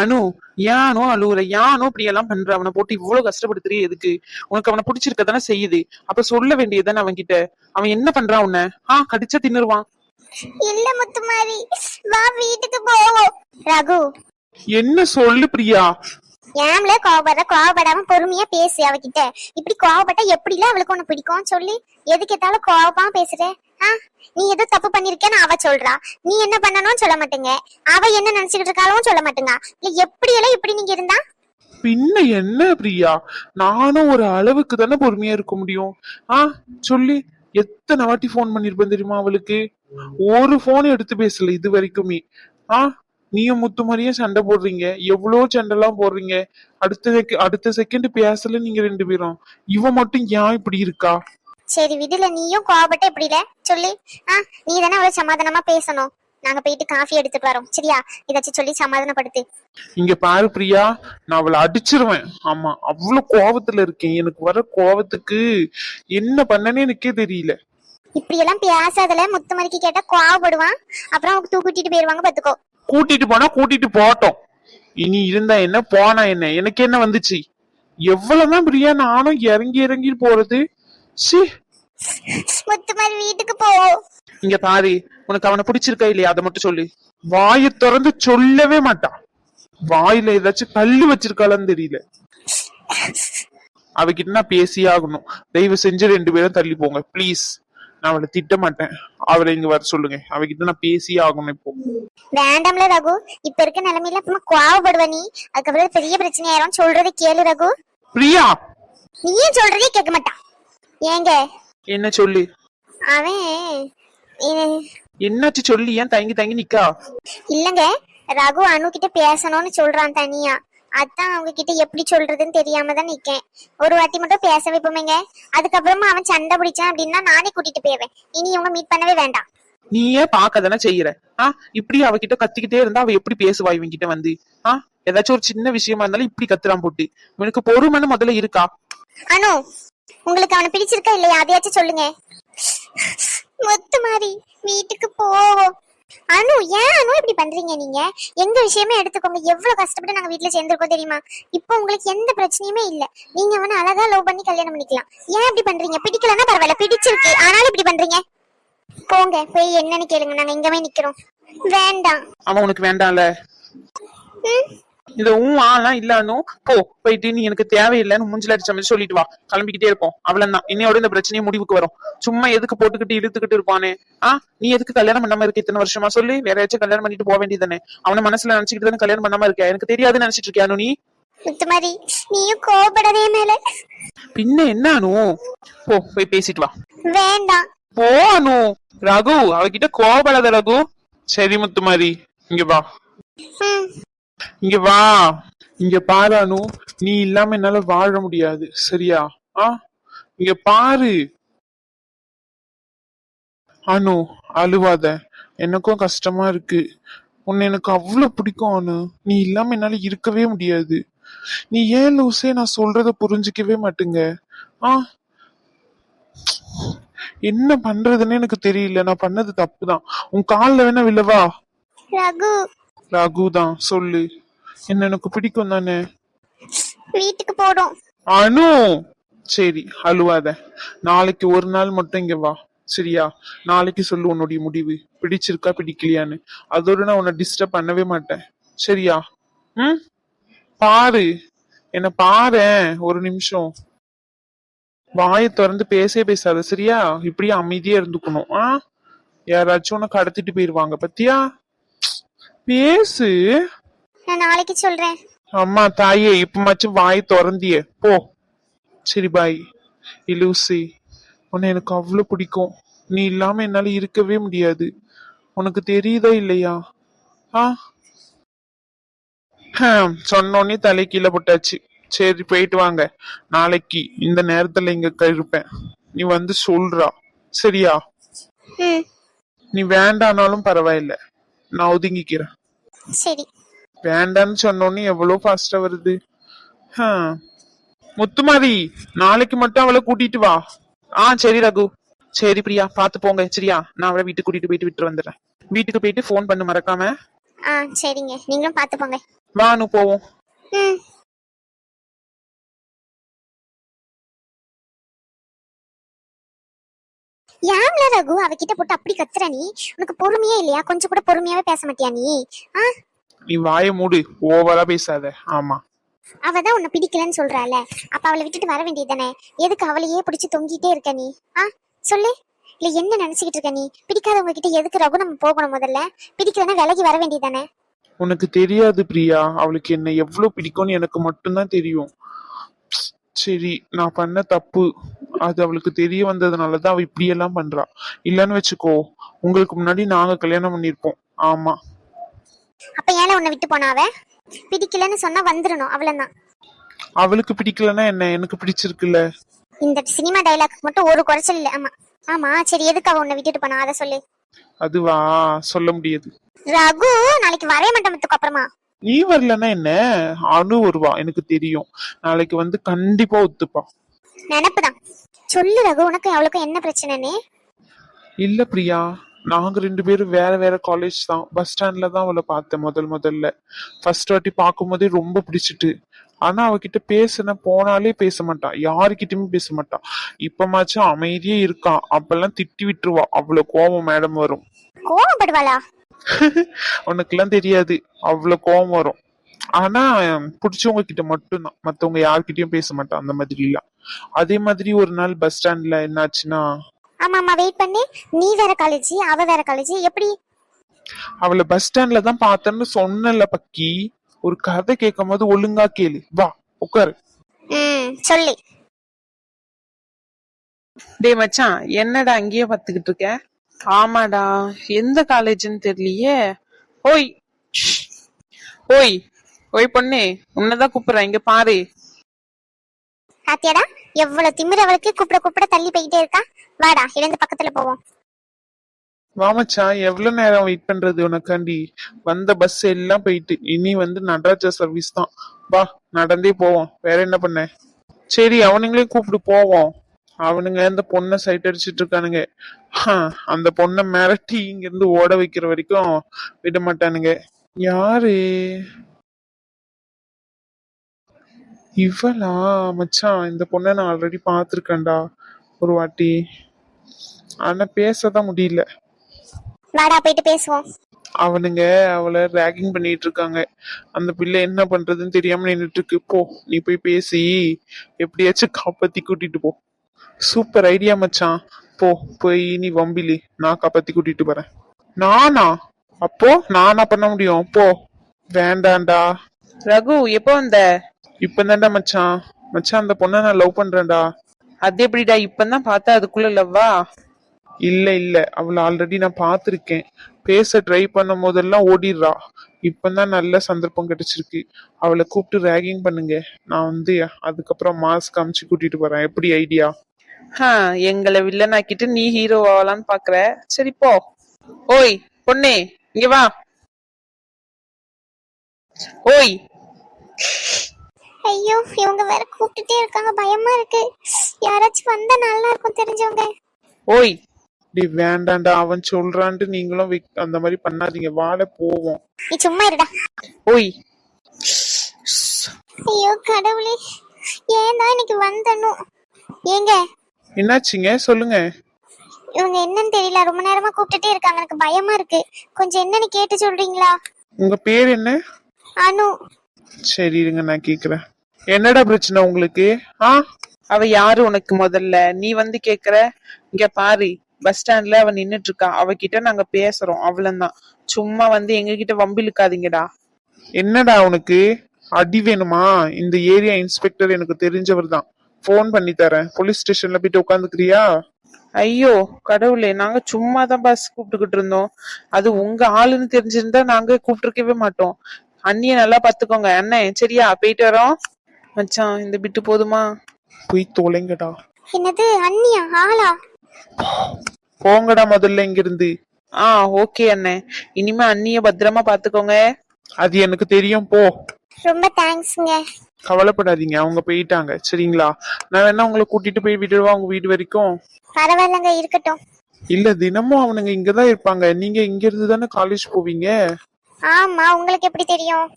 அனு, ஏனோ அழுவுற, ஏனோ இப்படி எல்லாம் பண்ற? அவனை போட்டு இவ்வளவு கஷ்டப்படுத்துறிய எதுக்கு? உனக்கு அவனை பிடிச்சிருக்க தானே செய்யுது. அப்ப சொல்ல வேண்டியதுதானே அவன் கிட்ட. அவன் என்ன பண்றான் உன்ன? கடிச்சா தின்னுருவான். இல்ல முத்துமாரி, வா வீட்டுக்கு போவோம். ரகு, என்ன சொல்லு பிரியா? ஏம்ல கோவப்படாம பொறுமையா பேசு அவகிட்ட. இப்படி கோவப்பட்டா எப்படில அவளுக்கு ஒண்ணு பிடிக்கும் சொல்லி? எதுக்கு எத்தாலும் கோவமா பேசுற? நீ ஏதோ தப்பு பண்ணிருக்கேன்னு அவ சொல்றா, நீ என்ன பண்ணணும் சொல்ல மாட்டேங்க, அவ என்ன நினைச்சுக்கிட்டு இருக்காலும் சொல்ல மாட்டேங்க. இல்ல எப்படி எல்லாம் இப்படி நீங்க இருந்தா? பின்ன என்ன பிரியா, நானும் ஒரு அளவுக்கு தானே பொறுமையா இருக்க முடியும். சொல்லி எத்தனை வாட்டி போன் பண்ணிருப்பேன் தெரியுமா அவளுக்கு? ஒரு போன் எடுத்து பேசல இது வரைக்குமே. நீயும் முத்துமாரியும் சண்டை போடுறீங்க, எவ்வளவு சண்டை எல்லாம் போடுறீங்க. அடுத்த செகண்ட் பேசல நீங்க ரெண்டு பேரும். இவ மட்டும் ஏன் இப்படி இருக்கா? சரி விடுல, நீயும் கோவப்பட்ட எப்படில சொல்லி? நீ தானே அவளை சமாதானமா பேசணும். நாங்க போயிட்டு காஃபி எடுத்துட்டு வரோம், சரியா? இதாச்சும் சொல்லி சமாதானப்படுத்து. இங்க பாரு பிரியா, நான் அவளை அடிச்சிருவேன். ஆமா, அவ்வளவு கோவத்துல இருக்கேன். எனக்கு வர கோவத்துக்கு என்ன பண்ணனே எனக்கே தெரியல. இப்படி எல்லாம் பேசாதல, முத்துமரிக்கு கேட்டா கோவப்படுவான், அப்புறம் அவங்க தூக்கிட்டு போயிருவாங்க பாத்துக்கோ. கூட்டிட்டு போனா கூட்டிட்டு போட்டோம், இனி இருந்தா என்ன போனா என்ன, எனக்கு என்ன வந்துச்சு? எவ்வளவுதான் பிரியா நானும் இறங்கி இறங்கி போறது. முத்துமாரி வீட்டுக்கு போவோம். இங்க பாரு, உனக்கு அவனை பிடிச்சிருக்கா இல்லையா அதை மட்டும் சொல்லு. வாயை திறந்து சொல்லவே மாட்டான். வாயில ஏதாச்சும் கல்லு வச்சிருக்காளான்னு தெரியல. அவகிட்ட நான் பேசியே ஆகணும். தயவு செஞ்சு ரெண்டு பேரும் தள்ளி போங்க பிளீஸ். நான் அவளை திட்ட மாட்டேன், அவளை இங்க வர சொல்லுங்க. அவகிட்ட நான் பேசியே ஆகணும். இப்போ வேண்டாம்ல ரகு, இப்ப இருக்க நிலைமையில அப்புறமா கோவப்படுவ நீ, அதுக்கப்புறம் பெரிய பிரச்சனை ஆயிரும். சொல்றதை கேளு ரகு. பிரியா, நீயே சொல்றதே கேட்க மாட்டான். ஏங்க என்ன சொல்லு? அவன் என்னாச்சு சொல்லி? ஏன் தயங்கி தயங்கி நிக்கா? இல்லங்க, ரகு அனு கிட்ட பேசணும்னு சொல்றான் தனியா. அதான் அவங்க கிட்ட எப்படி சொல்றதுன்னு தெரியாம தான் நிக்கேன். ஒரு வாட்டி மட்டும் பேச வைப்போமேங்க, அதுக்கப்புறமா அவன் சண்டை பிடிச்சான் அப்படின்னா நானே கூட்டிட்டு போயிடுவேன். இனி இவங்க மீட் பண்ணவே வேண்டாம். நீயே பாக்கதானே செய்யற. இப்படி அவகிட்ட கத்திக்கிட்டே இருந்தா அவ எப்படி பேசுவா இவங்கிட்ட வந்து? ஏதாச்சும் ஒரு சின்ன விஷயமா இருந்தாலும் இப்படி கத்துறான் போட்டு. இவனுக்கு பொறுமைன்னு முதல்ல இருக்கா? அனு, உங்களுக்கு அவனை பிடிச்சிருக்கா இல்லையா அதையாச்சும் சொல்லுங்க. முத்துமாரி வீட்டுக்கு போவோம். அனு, ஏன் அனு இப்படி பண்றீங்க? நீங்க எங்க விஷயமே எடுத்துக்கோங்க, எவ்வளவு கஷ்டப்பட்டு நாங்க வீட்டுல சேர்ந்திருக்கோம் தெரியுமா? இப்போ உங்களுக்கு எந்த பிரச்சனையுமே இல்ல, நீங்க அவனை அழகா லவ் பண்ணி கல்யாணம் பண்ணிக்கலாம். ஏன் இப்படி பண்றீங்க? பிடிக்கலன்னா பரவாயில்ல, பிடிச்சிருக்கு ஆனாலும் இப்படி பண்றீங்க. போங்க போய் என்னன்னு கேளுங்க, நாங்க இங்கவே நிக்கிறோம். வேண்டாம். அவன் உனக்கு வேண்டாம்ல? இது ஆலாம் இல்லானோ போ, போயிட்டு நீ எனக்கு தேவையில்லைன்னு மூஞ்சில அடிச்ச மாதிரி சொல்லிட்டு வா. கிளம்பிக்கிட்டே இருப்போம் அவ்வளவுதான். இன்னையோட இந்த பிரச்சனையை முடிவுக்கு வரும். சும்மா எதுக்கு போட்டுக்கிட்டு இழுத்துக்கிட்டு இருப்பானே? நீ எதுக்கு கல்யாணம் பண்ணாம இருக்க இத்தனை வருஷமா? சொல்லி வேற ஏதாச்சும் கல்யாணம் பண்ணிட்டு போக வேண்டியதானே? அவனை மனசுல நினைச்சுக்கிட்டு தானே கல்யாணம் பண்ணாம இருக்க. எனக்கு தெரியாதுன்னு நினைச்சிட்டு இருக்கியா நீ? முத்துமாரி, நீயும் கோபப்படவே மேல. பின்ன என்ன அனு? போ போய் பேசிட்டு வா. வேண்டாம். போ அனு. ரகு, அவகிட்ட கோபப்படாத ரகு. சரி முத்துமாரி, இங்க வா. இங்க வா. இங்க பாரு அனு, நீ இல்லாம என்னால வாழ முடியாது, சரியா? இங்க பாரு அனு, அழுவாத. எனக்கும் கஷ்டமா இருக்கு. உன்னை எனக்கு அவ்வளவு பிடிக்கும் அனு. நீ இல்லாம என்னால இருக்கவே முடியாது. நீ ஏன் லூசே நான் சொல்றத புரிஞ்சுக்கவே மாட்டேங்க. என்ன பண்றதுன்னு எனக்கு தெரியல. நான் பண்ணது தப்புதான். உன் கால்ல வேணா விழவா? ரகு. ரகு தான், சொல்லு. என்ன எனக்கு பிடிக்கும் தானே? வீட்டுக்கு போறோம் அனு. சரி, அழுவாத. நாளைக்கு ஒரு நாள் மட்டும் இங்க வா, சரியா? நாளைக்கு சொல்லு உன்னுடைய முடிவு, பிடிச்சிருக்கா பிடிக்கலையான்னு. அதோட நான் உன்னை டிஸ்டர்ப் பண்ணவே மாட்டேன், சரியா? பாரு, என்ன பாரு. ஒரு நிமிஷம் வாயை திறந்து பேசாத, சரியா? இப்படியே அமைதியா இருந்துக்கணும். யாராச்சும் உன்னை கடத்திட்டு போயிருவாங்க பத்தியா? பேசு. நான் நாளைக்கு சொல்றேன். அம்மா தாயே, இப்பமாச்சும் வாய் திறந்தியே போ. சரி பாய். இலூசி, உன்னை எனக்கு அவ்வளவு பிடிக்கும். நீ இல்லாம என்னால இருக்கவே முடியாது. உனக்கு தெரியுதா இல்லையா? சொன்னோன்னே தலை கீழே போட்டாச்சு. சரி போயிட்டு வாங்க. நாளைக்கு இந்த நேரத்துல இங்க இருப்பேன். நீ வந்து சொல்றா, சரியா? நீ வேண்டானாலும் பரவாயில்ல, நான் ஒதுங்கிக்கிறேன். சரி. வேண்டான்னு சொன்னோன்னே எவ்வளவு ஃபாஸ்டா வருது. முத்துமாரி, நாளைக்கு மட்டும் அவளை கூட்டிட்டு வா. சரி ரகு. சரி பிரியா, பாத்து போங்க, சரியா? நான் அவளை வீட்டுக்கு கூட்டிட்டு போயிட்டு விட்டு வந்துடுறேன். வீட்டுக்கு போயிட்டு போன் பண்ணு மறக்காம. ஆ சரிங்க, நீங்களும் பார்த்து போங்க. வானு போவோம். ம். யாம்ல ரகு அவகிட்ட போட்டு அப்படி கத்துற நீ? உனக்கு பொறுமையே இல்லையா? கொஞ்சம் கூட பொறுமையாவே பேச மாட்டியா நீ? ஆ, நீ வாயை மூடு, ஓவரா பேசாத. ஆமா, அவதான் உன்னை பிடிக்கலன்னு சொல்றாள, அப்ப அவளை விட்டுட்டு வர வேண்டியதானே? எதுக்கு அவளையே பிடிச்சு தொங்கிட்டே இருக்க நீ? ஆ, சொல்லு. இல்ல என்ன நினைச்சுக்கிட்டு இருக்க நீ? பிடிக்காதவங்க கிட்ட எதுக்கு ரகு நம்ம போகணும்? முதல்ல பிடிக்கலன்னா விலகி வர வேண்டியதானே? உனக்கு தெரியாது பிரியா, அவளுக்கு என்ன எவ்வளவு பிடிக்கும்னு எனக்கு மட்டும்தான் தெரியும். சரி, நான் பண்ண தப்பு. அது அவளுக்கு தெரிய வந்ததுனாலதான் அவ இப்படி எல்லாம் பண்றா. இல்லன்னு வச்சுக்கோ, உங்களுக்கு முன்னாடி நாங்க கல்யாணம் பண்ணிருப்போம். ஆமா. அப்ப ஏல உன்னை விட்டு போனா அவ? பிடிக்கலன்னு சொன்னா வந்துடணும், அவ்வளவுதான். அவளுக்கு பிடிக்கலன்னா என்ன, எனக்கு பிடிச்சிருக்குல்ல. இந்த சினிமா டைலாக் மட்டும் ஒரு குறைச்சல் இல்ல. ஆமா ஆமா, சரி எதுக்கு அவ உன்னை விட்டுட்டு போனா அதை சொல்லு. அதுவா, சொல்ல முடியாது. ரகு நாளைக்கு வரைய மாட்டோமத்துக்கு அப்புறமா. நீ வரலன்னா என்ன, அனு வருவா, எனக்கு தெரியும். நாளைக்கு வந்து கண்டிப்பா ஒத்துப்பா. நினப்புதான். சொல்லு ரகு, உனக்கு அவளுக்கும் என்ன பிரச்சனைன்னு? இல்ல பிரியா, நாங்க ரெண்டு பேரும் வேற வேற காலேஜ் தான். பஸ் ஸ்டாண்ட்ல தான் அவளை பார்த்தேன் முதல்ல. ஃபர்ஸ்ட் வாட்டி பார்க்கும்போதே ரொம்ப பிடிச்சிட்டு. ஆனா அவகிட்ட பேசுன போனாலே பேச மாட்டா, யாருக்கிட்டயுமே பேச மாட்டா. இப்பமாச்சும் அமைதியே இருக்கா, அப்பெல்லாம் திட்டி விட்டுருவா, அவ்வளவு கோவம் மேடம் வரும். கோவப்படுவாளா? உனக்கெல்லாம் தெரியாது, அவ்வளவு கோவம் வரும். ஆனா பிடிச்சவங்க கிட்ட மட்டும்தான், மத்தவங்க யார்கிட்டயும் பேச மாட்டா அந்த மாதிரி எல்லாம். அதே மாதிரி ஒரு நாள் பஸ் ஸ்டாண்ட்ல என்னாச்சுன்னா, ஆமா ஆமா, வெயிட் பண்ணு. நீ வேற காலேஜ், அவ வேற காலேஜ், எப்படி? அவளை பஸ் ஸ்டாண்ட்ல தான் பார்த்தேன்னு சொன்னல பக்கி. ஒரு கதை கேட்கும் போது ஒழுங்கா கேளு, வா உட்காரு. சொல்லு. டேய் மச்சான், என்னடா அங்கேயே பாத்துக்கிட்டு இருக்க? ஆமாடா, எந்த காலேஜ்னு தெரியலையே. ஓய் ஷ். ஓய் ஓய் பொண்ணே, உன்னதான் கூப்பிடுறேன், இங்க பாரு. பாத்தியாடா எவ்வளவு திமிர அவளுக்கு? கூப்பிட கூப்பிட தள்ளி போயிட்டே இருக்கா. வாடா இழந்து பக்கத்துல போவோம். வா மச்சான், எவ்வளவு நேரம் வெயிட் பண்றது உனக்காண்டி? வந்த பஸ் எல்லாம் போயிட்டு இனி வந்து நடராஜா சர்வீஸ் தான். வா நடந்தே போவோம், வேற என்ன பண்ண. சரி, அவனுங்களையும் கூப்பிட்டு போவோம். அவனுங்க அந்த பொண்ணை சைட் அடிச்சிட்டு இருக்கானுங்க. அந்த பொண்ணை மிரட்டி இங்க இருந்து ஓட வைக்கிற வரைக்கும் விட மாட்டானுங்க. யாரு இவளா? மச்சான், இந்த பொண்ணை நான் ஆல்ரெடி பாத்திருக்கேன்டா ஒரு வாட்டி. ஆனா பேசதான் முடியல. வாடா போயிட்டு பேசுவோம். அவனுங்க அவளை ரேகிங் பண்ணிட்டு இருக்காங்க. அந்த பிள்ளை என்ன பண்றதுன்னு தெரியாம நின்னுட்டு இருக்கு. போ, நீ போய் பேசி எப்படியாச்சும் காப்பாத்தி கூட்டிட்டு போ. சூப்பர் ஐடியா மச்சான். போ, போய் நீ வம்பிலி, நான் காப்பாத்தி கூட்டிட்டு போறேன். நானா? அப்போ நானா பண்ண முடியும்? போ. வேண்டாண்டா. ரகு, எப்போ வந்த? இப்பதான்டா மச்சான். மச்சான், அந்த பொண்ணை நான் லவ் பண்றேன்டா. அது எப்படிடா இப்பதான் பார்த்தா அதுக்குள்ள லவ்வா? இல்ல, அவளை ஆல்ரெடி நான் பாத்திருக்கேன். பேச ட்ரை பண்ணும் போதெல்லாம் ஓடிடுறா. இப்பதான் நல்ல சந்தர்ப்பம் கிடைச்சிருக்கு. அவளை கூப்பிட்டு ரேகிங் பண்ணுங்க. நான் வந்து அதுக்கப்புறம் மாஸ்க் காமிச்சு கூட்டிட்டு போறேன். எப்படி ஐடியா? எங்களை வில்லனாக்கிட்டு நீ ஹீரோ ஆகலான்னு பாக்குற. சரி போ. ஓய் பொண்ணே, இங்க வா. ஓய். ஐயோ, இவங்க வேற கூப்பிட்டுட்டே இருக்காங்க, பயமா இருக்கு. யாராச்சும் வந்தா நல்லா இருக்கும் தெரிஞ்சவங்க. ஓய். டே வேண்டாண்டா, அவன் சொல்றான்ட்டு நீங்களும் அந்த மாதிரி பண்ணாதீங்க. வாழ போவோம். நீ சும்மா இருடா. ஓய். ஐயோ கடவுளே, ஏன்னா இன்னைக்கு வந்தனும். ஏங்க என்னாச்சுங்க, சொல்லுங்க. இவங்க என்னன்னு தெரியல, ரொம்ப நேரமா கூப்பிட்டுட்டே இருக்காங்க, எனக்கு பயமா இருக்கு. கொஞ்சம் என்னன்னு கேட்டு சொல்றீங்களா? உங்க பேர் என்ன? அனு. சரி இருங்க, நான் கேக்குறேன். என்னடா பிரச்சனை உங்களுக்கு? அவ யாரு உனக்கு முதல்ல? நீ வந்து கேக்குற? இங்க பாரு, பஸ் ஸ்டாண்ட்ல அவ நின்னுட்டு இருக்கா, அவகிட்ட நாங்க பேசுறோம், அவ்வளவுதான். சும்மா வந்து எங்க கிட்ட வம்பிழுக்காதீங்கடா. என்னடா உனக்கு அடி வேணுமா? இந்த ஏரியா இன்ஸ்பெக்டர் எனக்கு தெரிஞ்சவர் தான். போன் பண்ணி தரேன், போலீஸ் ஸ்டேஷன்ல போயிட்டு உட்காந்துக்கிறியா? ஐயோ கடவுளே, நாங்க சும்மா தான் பஸ் கூப்பிட்டுக்கிட்டு இருந்தோம். அது உங்க ஆளுன்னு தெரிஞ்சிருந்தா நாங்க கூப்பிட்டுருக்கவே மாட்டோம். அண்ணிய நல்லா பாத்துக்கோங்க அண்ணே, சரியா? போயிட்டு வரோம். மச்சான், இந்த பிட்டு போதுமா? போய் தொலைங்கடா. என்னது அண்ணியா? ஆளா? போங்கடா முதல்ல இங்க இருந்து. ஓகே அண்ணே, இனிமே அண்ணிய பத்திரமா பாத்துக்கோங்க. அது எனக்கு தெரியும், போ. ரொம்ப தேங்க்ஸ்ங்க. கவலைப்படாதீங்க, அவங்க போயிட்டாங்க, சரிங்களா? நான் வேணா உங்களை கூட்டிட்டு போய் விடுவா உங்க வீடு வரைக்கும். பரவாயில்லங்க, இருக்கட்டும். இல்ல, தினமும் அவனுங்க இங்கதான் இருப்பாங்க. நீங்க இங்க இருந்து தானே காலேஜ் போவீங்க. ஆமா, உங்களுக்கு எப்படி தெரியும்?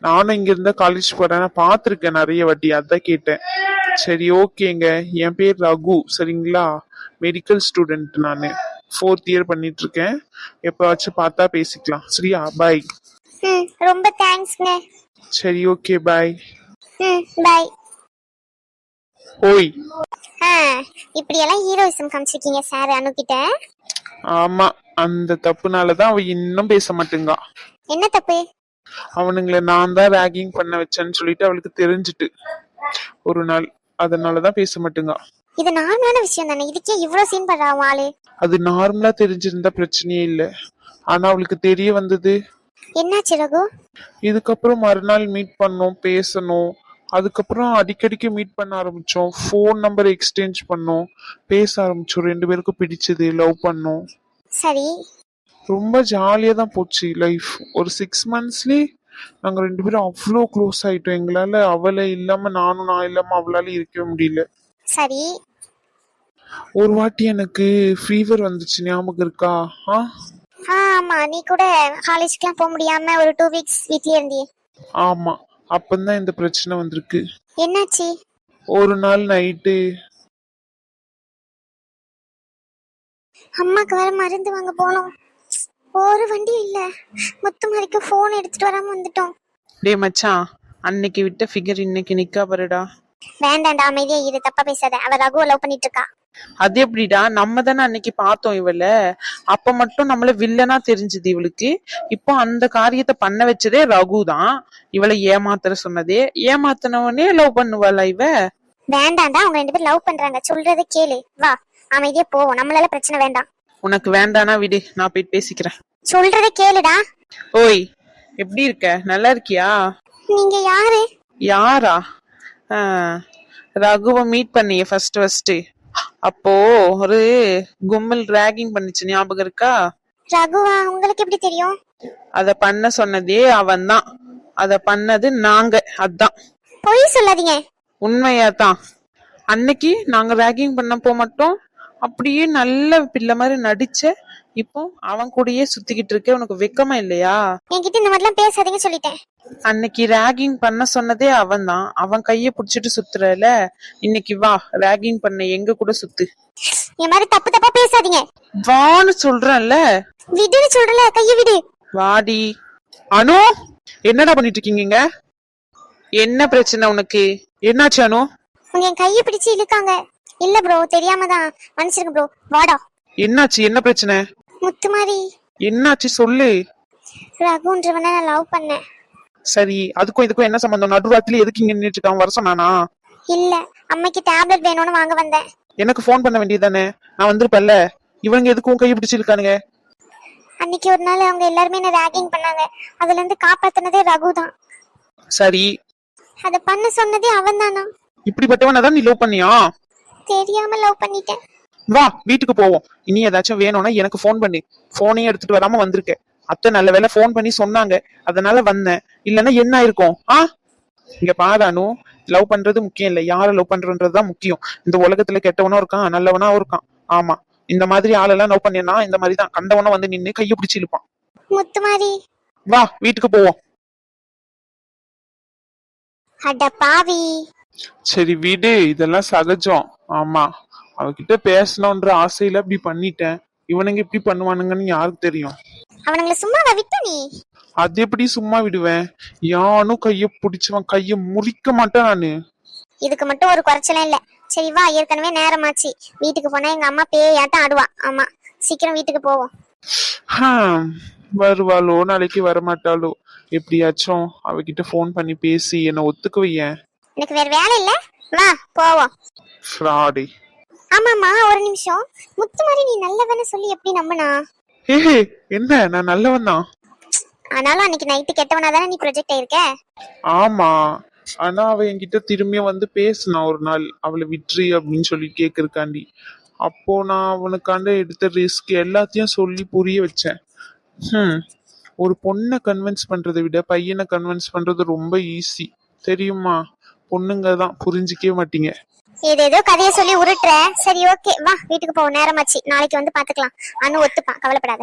நானும் இங்க இருந்தா காலேஜ் போறேன், நான் பார்த்திருக்கேன் நிறைய வாட்டி, அதான் கேட்டேன். சரி ஓகேங்க. என் பேர் ரகு, சரிங்களா? மெடிக்கல் ஸ்டூடெண்ட் நானு. 4th இயர் பண்ணிட்டு இருக்கேன். எப்பவாச்சும் பார்த்தா பேசிக்கலாம், சரியா? பாய். ரொம்ப தேங்க்ஸ்ங்க. சரி ஓகே, பாய். பை. ஓய். இப்படி எல்லாம் ஹீரோயிசம் காமிச்சிருக்கீங்க சார் அனு கிட்ட. ஆமா, அந்த தப்புனாலதான் அவ இன்னும் பேச மாட்டேங்கா. என்ன தப்பு? அவனுங்களை நான் தான் ரேகிங் பண்ண வச்சேன்னு சொல்லிட்டு அவளுக்கு தெரிஞ்சுட்டு ஒரு நாள், அதனாலதான் பேச மாட்டேங்கா. இது நார்மலான விஷயம் தானே, இதுக்கே இவ்வளவு சீன் பண்றா ஆளு? அது நார்மலா தெரிஞ்சிருந்தா பிரச்சனையே இல்ல, ஆனா அவளுக்கு தெரிய வந்தது. என்னாச்சு ரகு? இதுக்கப்புறம் மறுநாள் மீட் பண்ணோம், பேசணும். அதுக்கப்புறம் அடிக்கடிக்கு மீட் பண்ண ஆரம்பிச்சோம், ஃபோன் நம்பர் எக்ஸ்சேஞ்ச் பண்ணோம், பேச ஆரம்பிச்சோம். 2 பேருக்கும் பிடிச்சது, லவ் பண்ணோம். சரி. ரொம்ப ஜாலியா தான் போச்சு லைஃப். ஒரு 6 monthsலயே நாங்க 2 பேரும் அவ்வளோ க்ளோஸ் ஆயிட்டோம். எங்களால அவளை இல்லாம நானும், நான் இல்லாம அவளால இருக்கவே முடியல. சரி. ஒரு வாட்டி எனக்கு ஃபீவர் வந்துச்சு, ஞாபகம் இருக்கா? ஆமா, நீ கூட காலேஜ்க்குலாம் போக முடியாம ஒரு 2 weeks வீட்லயே இருந்தியே. ஆமா, அப்பந்தான் இந்த பிரச்சனை வந்திருக்கு. என்னாச்சு? ஒரு நாள் நைட்டு அம்மாக்கு வேற மருந்து வாங்க போனோம். ஒரு வண்டி இல்ல, முத்துமாரிக்கு போன் எடுத்துட்டு வராம வந்துட்டோம். டேய் மச்சான், அன்னைக்கு விட்ட ஃபிகர் இன்னைக்கு நிக்கா பாருடா. வேண்டாண்டா, அமைதியா இரு, தப்பா பேசாத. அவ ரகுவை லவ் பண்ணிட்டு இருக்கா. அது எப்படிடா? நம்ம தானே அன்னைக்கு பார்த்தோம் இவள. அப்ப மட்டும் நம்மள வில்லனா தெரிஞ்சது இவளுக்கு. இப்போ அந்த காரியத்தை பண்ண வச்சதே ரகு தான். இவளை ஏமாத்துற சொன்னதே, ஏமாத்தினவனே லவ் பண்ணுவாளா இவ? வேண்டாண்டா, அவங்க 2 பேரும் லவ் பண்றாங்க, சொல்றத கேளு. வா, அமைதியா போவோம், நம்மளால பிரச்சனை வேண்டாம். உனக்கு வேண்டானா விடு, நான் போயிட்டு பேசிக்கிறேன். சொல்றத கேளுடா. ஓய், எப்படி இருக்க? நல்லா இருக்கியா? நீங்க யாரு? யாரா? ரகுவை மீட் பண்ணிய ஃபர்ஸ்ட். அப்போ ஒரு கும்பல் ராகிங் பண்ணுச்சு, ஞாபகம் இருக்கா? ரகுவா? உங்களுக்கு எப்படி தெரியும்? அத பண்ண சொன்னதே அவன்தான், அத பண்ணது நாங்க. அதான். பொய் சொல்லாதீங்க. உண்மையாதான். அன்னைக்கு நாங்க ராகிங் பண்ணப்போ மட்டும் அப்படியே நல்ல பிள்ளை மாதிரி நடிச்ச. இப்போ அவன் கூடயே சுத்திக்கிட்டு இருக்க, உனக்கு வெக்கமா இல்லையா? என்கிட்ட இந்த மாதிரிலாம் பேசாதீங்க சொல்லிட்டேன். அன்னைக்கு ராகிங் பண்ண சொன்னதே அவன்தான், அவன் கைய புடிச்சிட்டு சுத்துறல. இன்னைக்கு வா, ராகிங் பண்ண எங்க கூட சுத்து. இந்த மாதிரி தப்பு தப்பா பேசாதீங்க. வான்னு சொல்றேன்ல. விடுன்னு சொல்றல, கைய விடு. வாடி. அனு, என்னடா பண்ணிட்டு இருக்கீங்க? என்ன பிரச்சனை உனக்கு? என்னாச்சு அனு? உங்க என் கைய பிடிச்சு இழுக்காங்க. இல்ல ப்ரோ, தெரியாம தான், மன்னிச்சிருங்க ப்ரோ. வாடா. என்னாச்சு? என்ன பிரச்சனை? முத்துமாரி, என்னாச்சு சொல்லு. ரகுன்றவனை நான் லவ் பண்ணேன். சரி, அதுக்கும் இதுக்கும் என்ன சம்பந்தம்? நடுராத்திரி எதுக்கு இங்க நின்னுட்டு இருக்கான்? வர சொன்னானா? இல்ல, அம்மைக்கு டேப்லெட் வேணும்னு வாங்க வந்தேன். எனக்கு போன் பண்ண வேண்டியதானே, நான் வந்திருப்பேன்ல. இவங்க எதுக்கும் கையை பிடிச்சிருக்கானுங்க? அன்னைக்கு ஒரு நாள் அவங்க எல்லாருமே என்ன ராகிங் பண்ணாங்க, அதுல இருந்து காப்பாத்தினதே ரகு தான். சரி, அத பண்ண சொன்னதே அவன் தானா? இப்படிப்பட்டவன தான் நீ லவ் பண்ணியா? தெரியாம லவ் பண்ணிட்டேன். வா, வீட்டுக்கு போவோம். இனி ஏதாச்சும் வேணும்னா எனக்கு போன் பண்ணு. போனையும் எடுத்துட்டு வராம வந்திருக்க. அத்தை நல்ல வேலை போன் பண்ணி சொன்னாங்க, அதனால வந்தேன். இல்லன்னா என்ன இருக்கும்? இங்க பாரு அனு, லவ் பண்றது முக்கியம் இல்ல, யார லவ் பண்றதுதான் முக்கியம். இந்த உலகத்துல கெட்டவனும் இருக்கான், நல்லவனாவும் இருக்கான். ஆமா, இந்த மாதிரி ஆளெல்லாம் லவ் பண்ணினா இந்த மாதிரிதான் கண்டவனும் வந்து நின்னு கைய பிடிச்சு இழுப்பான். முத்துமாரி, வா, வீட்டுக்கு போவோம். அட பாவி. சரி விடு, இதெல்லாம் சகஜம். ஆமா, அவகிட்ட பேசணும்ன்ற ஆசையில அப்படி பண்ணிட்டேன். இவனுங்க இப்படி பண்ணுவானுங்கன்னு யாருக்கு தெரியும்? அவனுங்களை சும்மாவா விட்ட நீ? அது எப்படி சும்மா விடுவேன்? யானும் கைய பிடிச்சவன் கைய முறிக்க மாட்டேன் நானு. இதுக்கு மட்டும் ஒரு குறைச்சலும் இல்ல. சரி வா, ஏற்கனவே நேரமாச்சு. வீட்டுக்கு போனா எங்க அம்மா பேயாட்டம் ஆடுவா. ஆமா, சீக்கிரம் வீட்டுக்கு போவோம். வருவாளோ நாளைக்கு வரமாட்டாளோ? எப்படியாச்சும் அவகிட்ட போன் பண்ணி பேசி என்ன ஒத்துக்க வையேன். எனக்கு வேற வேலை இல்ல, வா போவோம். ஃப்ராடி. ஆமாமா, ஒரு நிமிஷம். முத்துமாரி, நீ நல்லவன்னு சொல்லி எப்படி நம்பினா? என்ன, நான் நல்லவன் தான். ஆனாலும் அன்னைக்கு நைட்டு கெட்டவனா தானே நீ ப்ரொஜெக்ட் ஆயிருக்க. ஆமா, ஆனா அவ என்கிட்ட திரும்பியும் வந்து பேசினா ஒரு நாள், அவளை விட்டுரு அப்படின்னு சொல்லி கேக்குறக்காண்டி. அப்போ நான் அவனுக்காண்ட எடுத்த ரிஸ்க் எல்லாத்தையும் சொல்லி புரிய வச்சேன். ஒரு பொண்ணை கன்வின்ஸ் பண்றதை விட பையனை கன்வின்ஸ் பண்றது ரொம்ப ஈஸி, தெரியுமா? பொண்ணுங்க தான் புரிஞ்சிக்கவே மாட்டீங்க. ஏதேதோ கதையை சொல்லி உருட்டுற. சரி ஓகே, வா வீட்டுக்கு போவோம், நேரமாச்சு. நாளைக்கு வந்து பாத்துக்கலாம். அனு ஒத்துப்பான், கவலைப்படாத.